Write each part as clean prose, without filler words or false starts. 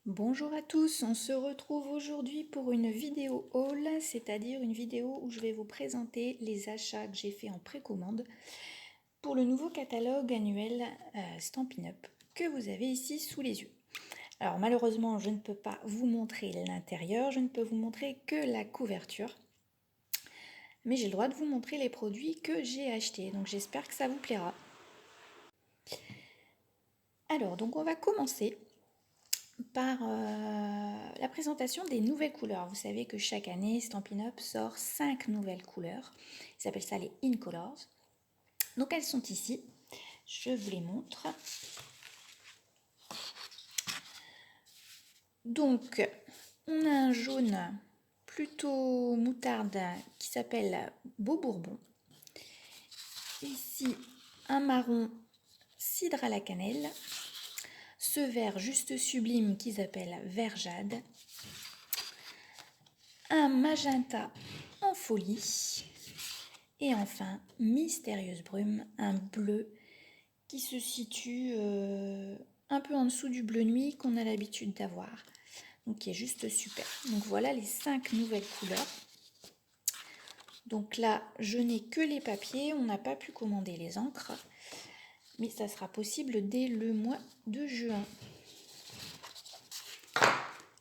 Bonjour à tous, on se retrouve aujourd'hui pour une vidéo haul, c'est-à-dire une vidéo où je vais vous présenter les achats que j'ai fait en précommande pour le nouveau catalogue annuel Stampin' Up que vous avez ici sous les yeux. Alors malheureusement, je ne peux pas vous montrer l'intérieur, je ne peux vous montrer que la couverture, mais j'ai le droit de vous montrer les produits que j'ai achetés, donc j'espère que ça vous plaira. Alors, donc on va commencer par la présentation des nouvelles couleurs. Vous savez que chaque année, Stampin' Up sort 5 nouvelles couleurs. Ils s'appellent ça les In Colors. Donc elles sont ici. Je vous les montre. Donc, on a un jaune plutôt moutarde qui s'appelle Beau Bourbon. Ici, un marron cidre à la cannelle. Ce vert juste sublime qui s'appelle vert jade. Un magenta en folie. Et enfin, Mystérieuse Brume, un bleu qui se situe un peu en dessous du bleu nuit qu'on a l'habitude d'avoir. Donc qui est juste super. Donc voilà les 5 nouvelles couleurs. Donc là, je n'ai que les papiers, on n'a pas pu commander les encres. Mais ça sera possible dès le mois de juin.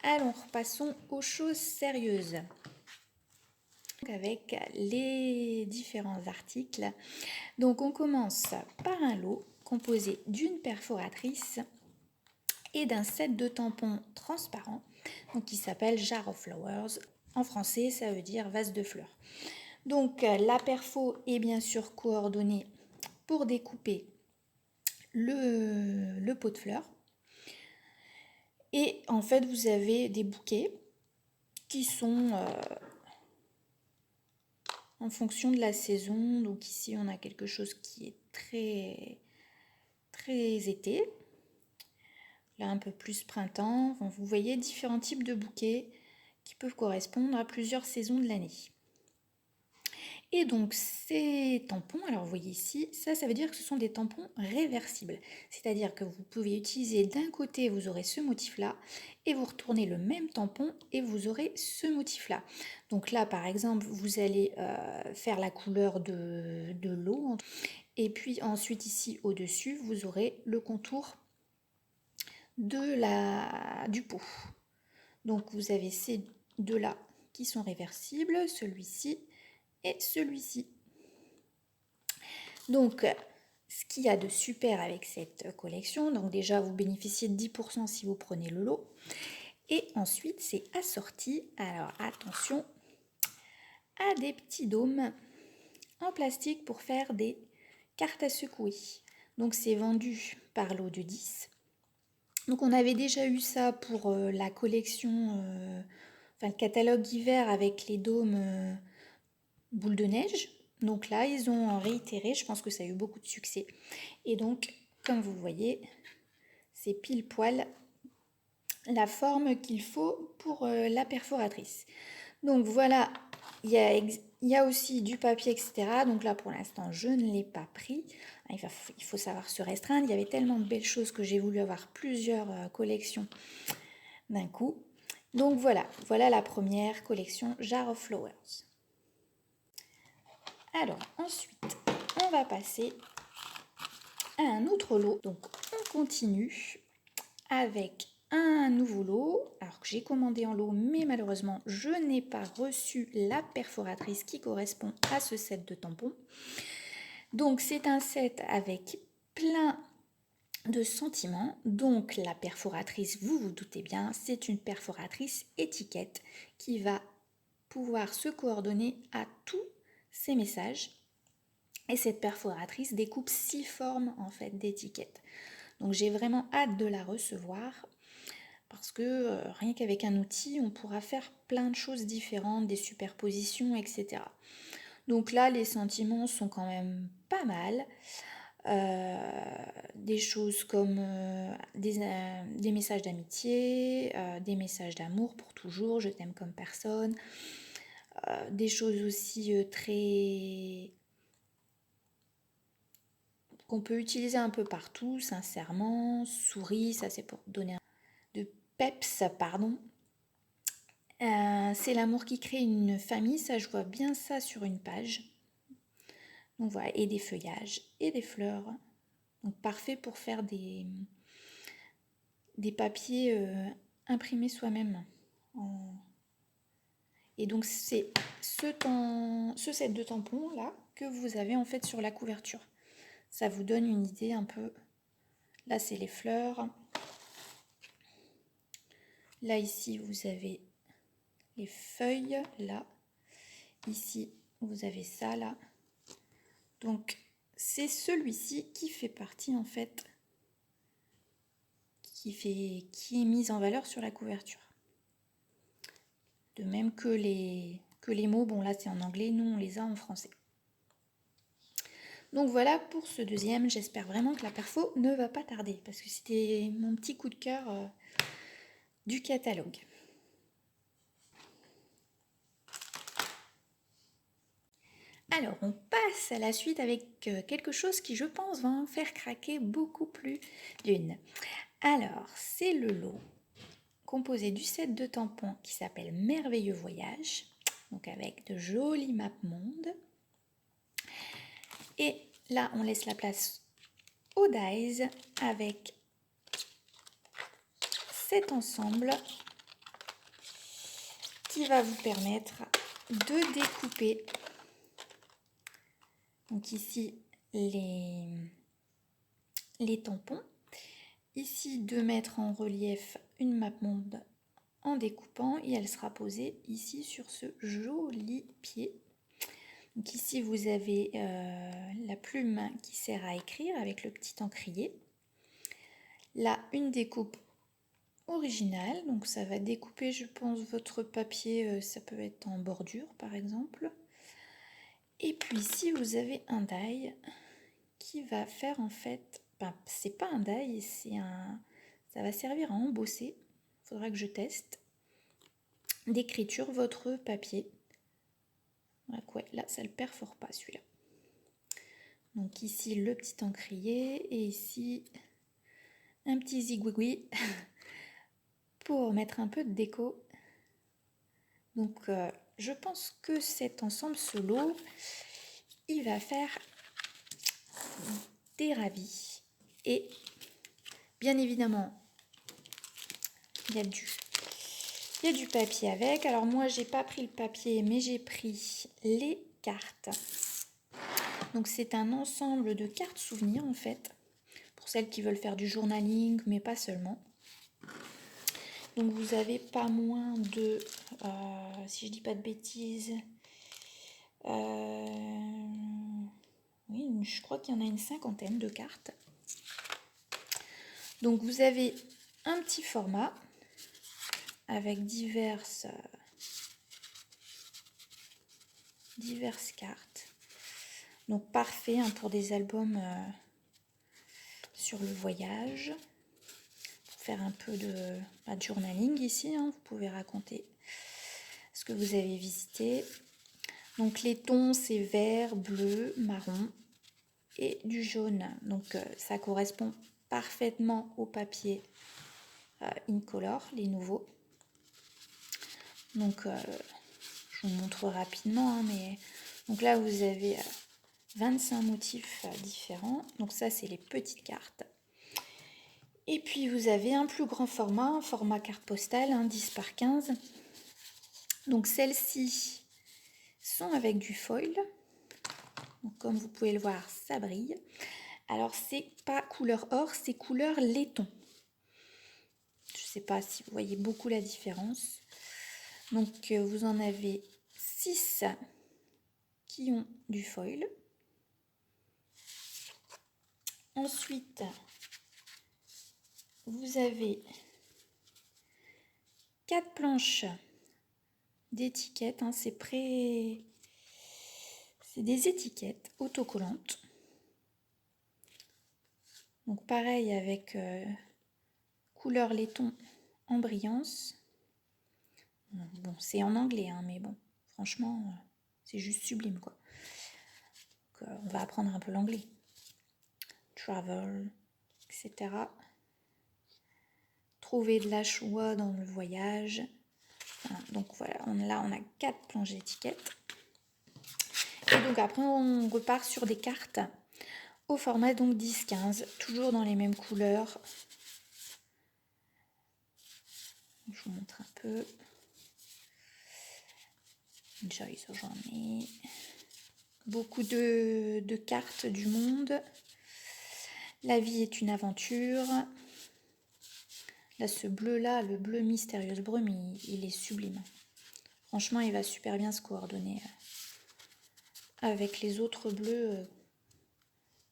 Alors, passons aux choses sérieuses. Avec les différents articles. Donc on commence par un lot composé d'une perforatrice et d'un set de tampons transparents, donc qui s'appelle Jar of Flowers. En français, ça veut dire vase de fleurs. Donc la perfo est bien sûr coordonnée pour découper le pot de fleurs. Et en fait, vous avez des bouquets qui sont en fonction de la saison. Donc ici, on a quelque chose qui est très été. Là, un peu plus printemps. Vous voyez différents types de bouquets qui peuvent correspondre à plusieurs saisons de l'année. Et donc ces tampons, alors vous voyez ici, ça veut dire que ce sont des tampons réversibles. C'est-à-dire que vous pouvez utiliser d'un côté, vous aurez ce motif-là, et vous retournez le même tampon et vous aurez ce motif-là. Donc là, par exemple, vous allez faire la couleur de l'eau. Et puis ensuite ici, au-dessus, vous aurez le contour du pot. Donc vous avez ces deux-là qui sont réversibles, celui-ci et celui-ci. Donc, ce qu'il y a de super avec cette collection, donc déjà vous bénéficiez de 10% si vous prenez le lot. Et ensuite, c'est assorti, alors attention, à des petits dômes en plastique pour faire des cartes à secouer. Donc c'est vendu par lot de 10. Donc on avait déjà eu ça pour la collection, le catalogue hiver avec les dômes boule de neige. Donc là, ils ont réitéré, je pense que ça a eu beaucoup de succès. Et donc, comme vous voyez, c'est pile poil la forme qu'il faut pour la perforatrice. Donc voilà, il y a aussi du papier, etc. Donc là, pour l'instant, je ne l'ai pas pris. Il faut savoir se restreindre. Il y avait tellement de belles choses que j'ai voulu avoir plusieurs collections d'un coup. Donc voilà la première collection Jar of Flowers. Alors ensuite, on va passer à un autre lot. Donc on continue avec un nouveau lot, alors que j'ai commandé en lot, mais malheureusement je n'ai pas reçu la perforatrice qui correspond à ce set de tampons. Donc c'est un set avec plein de sentiments. Donc la perforatrice, vous vous doutez bien, c'est une perforatrice étiquette qui va pouvoir se coordonner à tous ces messages. Et cette perforatrice découpe 6 formes en fait d'étiquettes. Donc j'ai vraiment hâte de la recevoir parce que rien qu'avec un outil, on pourra faire plein de choses différentes, des superpositions, etc. Donc là, les sentiments sont quand même pas mal. Des choses comme des messages d'amitié, des messages d'amour pour toujours, je t'aime comme personne. Des choses aussi très qu'on peut utiliser un peu partout, sincèrement, souris, ça c'est pour donner de Peps, pardon. C'est l'amour qui crée une famille, ça je vois bien ça sur une page. Donc voilà, et des feuillages et des fleurs. Donc parfait pour faire des papiers imprimés soi-même. Et donc c'est ce set de tampons là que vous avez en fait sur la couverture. Ça vous donne une idée un peu. Là c'est les fleurs. Là ici vous avez les feuilles là. Ici vous avez ça là. Donc c'est celui-ci qui fait partie en fait, qui est mis en valeur sur la couverture. De même que les mots, bon là c'est en anglais, nous on les a en français. Donc voilà pour ce deuxième, j'espère vraiment que la perfo ne va pas tarder, parce que c'était mon petit coup de cœur du catalogue. Alors on passe à la suite avec quelque chose qui je pense va en faire craquer beaucoup plus d'une. Alors c'est le lot composé du set de tampons qui s'appelle Merveilleux Voyage, donc avec de jolies maps monde. Et là, on laisse la place au dies avec cet ensemble qui va vous permettre de découper. Donc ici, les tampons. Ici, de mettre en relief une map monde en découpant et elle sera posée ici sur ce joli pied. Donc ici, vous avez la plume qui sert à écrire avec le petit encrier. Là, une découpe originale, donc ça va découper, je pense, votre papier, ça peut être en bordure par exemple. Et puis ici, vous avez un die qui va faire en fait, c'est pas un die, ça va servir à embosser. Il faudra que je teste d'écriture votre papier. Donc ouais, là, ça ne le perfore pas celui-là. Donc ici, le petit encrier et ici, un petit zigouigoui pour mettre un peu de déco. Donc je pense que cet ensemble, ce lot, il va faire des ravis. Et bien évidemment, il y a du papier avec. Alors moi, j'ai pas pris le papier, mais j'ai pris les cartes. Donc c'est un ensemble de cartes souvenirs en fait, pour celles qui veulent faire du journaling, mais pas seulement. Donc vous avez pas moins de, si je dis pas de bêtises, oui, je crois qu'il y en a une cinquantaine de cartes. Donc vous avez un petit format avec diverses cartes. Donc parfait pour des albums sur le voyage. Pour faire un peu de journaling ici, vous pouvez raconter ce que vous avez visité. Donc les tons, c'est vert, bleu, marron et du jaune. Donc ça correspond parfaitement au papier Incolor, les nouveaux. Donc je vous montre rapidement, mais donc là vous avez 25 motifs différents. Donc ça c'est les petites cartes. Et puis vous avez un plus grand format, un format carte postale, 10 par 15. Donc celles-ci sont avec du foil. Donc, comme vous pouvez le voir, ça brille. Alors c'est pas couleur or, c'est couleur laiton. Je ne sais pas si vous voyez beaucoup la différence. Donc vous en avez 6 qui ont du foil. Ensuite, vous avez 4 planches d'étiquettes. C'est des étiquettes autocollantes. Donc pareil avec couleur laiton en brillance. Bon, c'est en anglais, mais bon, franchement, c'est juste sublime, quoi. Donc, on va apprendre un peu l'anglais. Travel, etc. trouver de la joie dans le voyage. Voilà, donc voilà, là on a 4 planches d'étiquettes. Et donc après on repart sur des cartes au format donc 10-15, toujours dans les mêmes couleurs. Je vous montre un peu. Enjoy the journey. Beaucoup de cartes du monde. La vie est une aventure. Là, ce bleu-là, le bleu mystérieuse brume, il est sublime. Franchement, il va super bien se coordonner avec les autres bleus,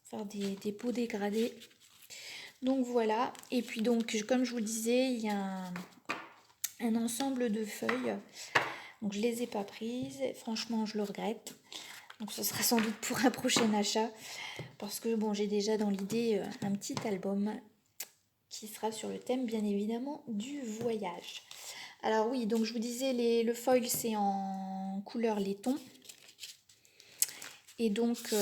faire des peaux dégradées. Donc voilà. Et puis donc, comme je vous le disais, il y a un ensemble de feuilles. Donc je ne les ai pas prises. Franchement, je le regrette. Donc ce sera sans doute pour un prochain achat. Parce que bon, j'ai déjà dans l'idée un petit album qui sera sur le thème bien évidemment du voyage. Alors oui, donc je vous disais, le foil c'est en couleur laiton. Et donc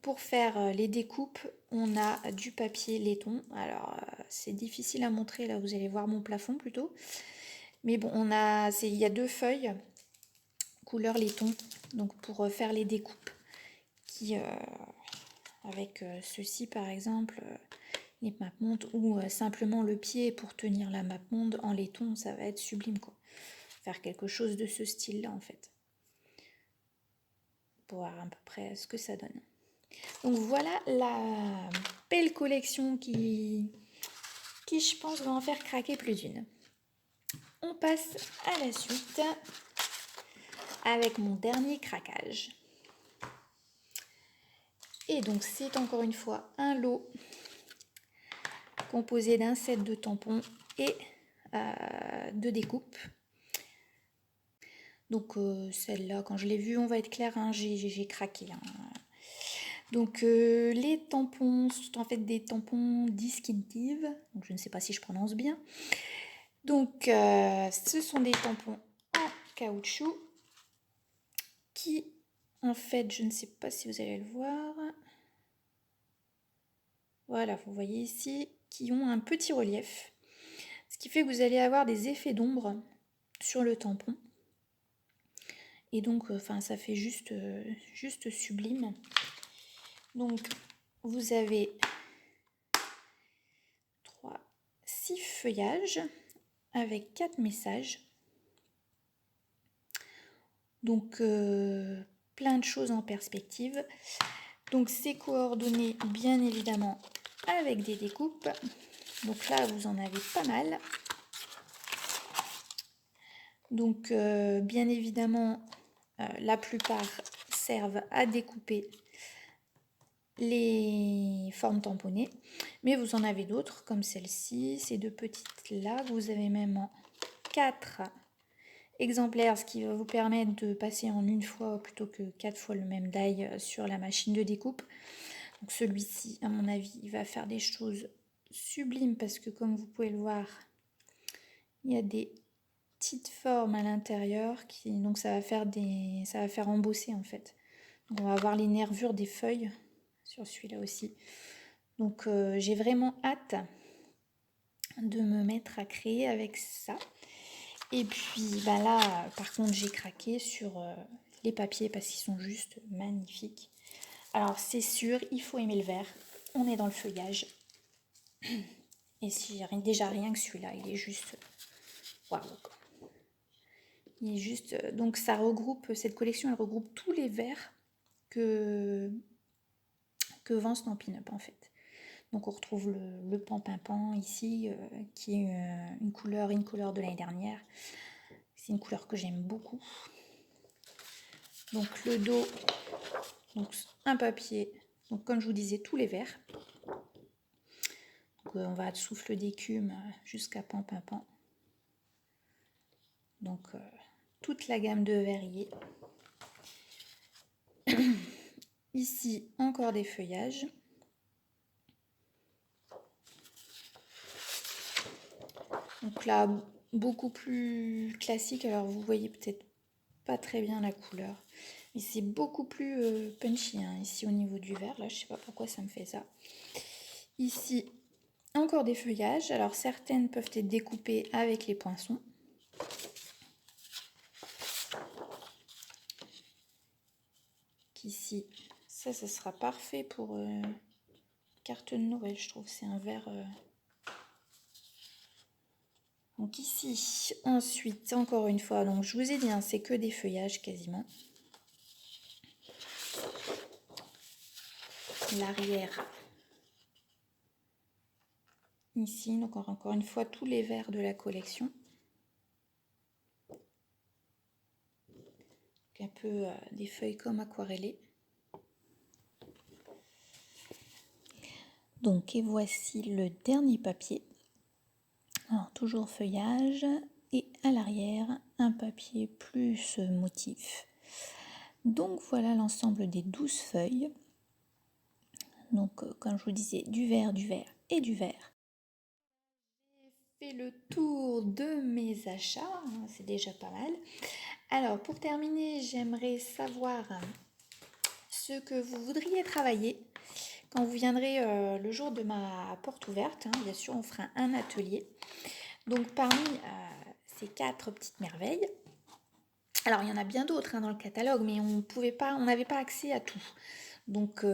pour faire les découpes, on a du papier laiton. Alors c'est difficile à montrer, là vous allez voir mon plafond plutôt. Mais bon, il y a 2 feuilles couleur laiton, donc pour faire les découpes. Avec ceci par exemple, les mapmondes, ou simplement le pied pour tenir la mapmonde en laiton, ça va être sublime quoi. Faire quelque chose de ce style là en fait. Pour voir à peu près ce que ça donne. Donc voilà la belle collection qui je pense va en faire craquer plus d'une. On passe à la suite avec mon dernier craquage. Et donc c'est encore une fois un lot composé d'un set de tampons et de découpes. Donc celle-là, quand je l'ai vue, on va être clair, hein, j'ai craqué. Hein. Donc les tampons sont en fait des tampons Distinctive, donc je ne sais pas si je prononce bien. Donc ce sont des tampons en caoutchouc qui, en fait, je ne sais pas si vous allez le voir. Voilà, vous voyez ici, qui ont un petit relief. Ce qui fait que vous allez avoir des effets d'ombre sur le tampon. Et donc, ça fait juste sublime. Donc, vous avez 6 feuillages avec 4 messages. Donc, plein de choses en perspective. Donc, c'est coordonné, bien évidemment, avec des découpes. Donc là, vous en avez pas mal. Donc, bien évidemment, la plupart servent à découper les formes tamponnées, mais vous en avez d'autres comme celle-ci, ces 2 petites là, vous avez même en 4 exemplaires, ce qui va vous permettre de passer en une fois plutôt que 4 fois le même die sur la machine de découpe. Donc celui-ci, à mon avis, il va faire des choses sublimes parce que comme vous pouvez le voir, il y a des petites formes à l'intérieur donc ça va faire embosser en fait. Donc on va avoir les nervures des feuilles sur celui-là aussi. Donc j'ai vraiment hâte de me mettre à créer avec ça. Et puis là, par contre, j'ai craqué sur les papiers parce qu'ils sont juste magnifiques. Alors c'est sûr, il faut aimer le vert. On est dans le feuillage. Et si déjà rien que celui-là, il est juste waouh. Il est juste donc ça regroupe, cette collection elle regroupe tous les verts que vend Stampin' Up en fait. Donc on retrouve le Pampinpan ici, qui est une couleur de l'année dernière. C'est une couleur que j'aime beaucoup. Donc le dos, donc un papier, donc comme je vous disais, tous les verts. Donc on va de souffle d'écume jusqu'à Pampinpan. Donc toute la gamme de verriers. Ici encore des feuillages. Donc là, beaucoup plus classique. Alors vous voyez peut-être pas très bien la couleur. Mais c'est beaucoup plus punchy hein, ici au niveau du vert. Là, je sais pas pourquoi ça me fait ça. Ici, Encore des feuillages. Alors certaines peuvent être découpées avec les poinçons. Ici, ça sera parfait pour carte de Noël, je trouve. C'est un vert... Donc ici, ensuite, encore une fois, donc je vous ai dit, hein, c'est que des feuillages quasiment. L'arrière, ici, donc encore une fois, tous les verts de la collection. Donc un peu des feuilles comme aquarellées. Donc, et voici le dernier papier. Alors, toujours feuillage. Et à l'arrière, un papier plus motif. Donc, voilà l'ensemble des 12 feuilles. Donc, comme je vous disais, du vert et du vert. J'ai fait le tour de mes achats, c'est déjà pas mal. Alors, pour terminer, j'aimerais savoir ce que vous voudriez travailler quand vous viendrez le jour de ma porte ouverte. Bien sûr, on fera un atelier. Donc, parmi ces 4 petites merveilles, alors il y en a bien d'autres dans le catalogue, mais on n'avait pas accès à tout. Donc,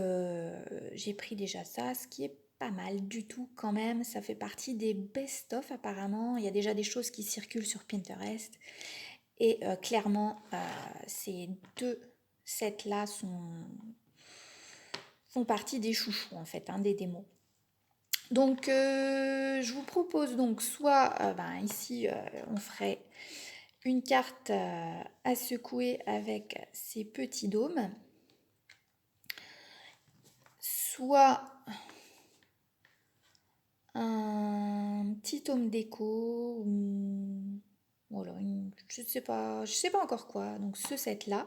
j'ai pris déjà ça, ce qui est pas mal du tout quand même. Ça fait partie des best-of apparemment. Il y a déjà des choses qui circulent sur Pinterest. Et clairement, ces 2 sets-là font partie des chouchous en fait, des démos. Donc, je vous propose donc soit ici, on ferait une carte à secouer avec ces petits dômes, soit un petit tome déco, voilà, je sais pas encore quoi. Donc ce set là,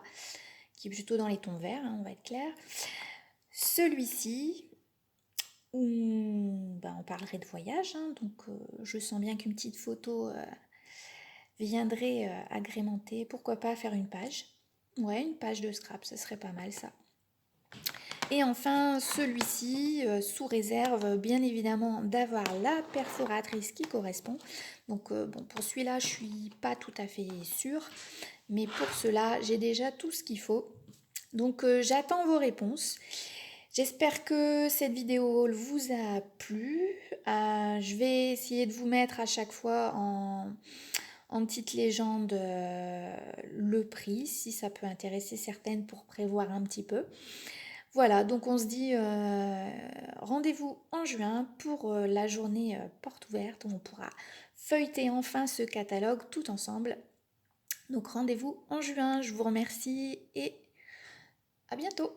qui est plutôt dans les tons verts, on va être clair. Celui-ci, où on parlerait de voyage, donc je sens bien qu'une petite photo viendrait agrémenter. Pourquoi pas faire une page? Ouais, une page de scrap, ce serait pas mal ça. Et enfin, celui-ci, sous réserve, bien évidemment, d'avoir la perforatrice qui correspond. Donc, bon, pour celui-là, je suis pas tout à fait sûre. Mais pour cela, j'ai déjà tout ce qu'il faut. Donc, j'attends vos réponses. J'espère que cette vidéo vous a plu. Je vais essayer de vous mettre à chaque fois en petite légende le prix, si ça peut intéresser certaines pour prévoir un petit peu. Voilà, donc on se dit rendez-vous en juin pour la journée porte ouverte où on pourra feuilleter enfin ce catalogue tout ensemble. Donc rendez-vous en juin, je vous remercie et à bientôt.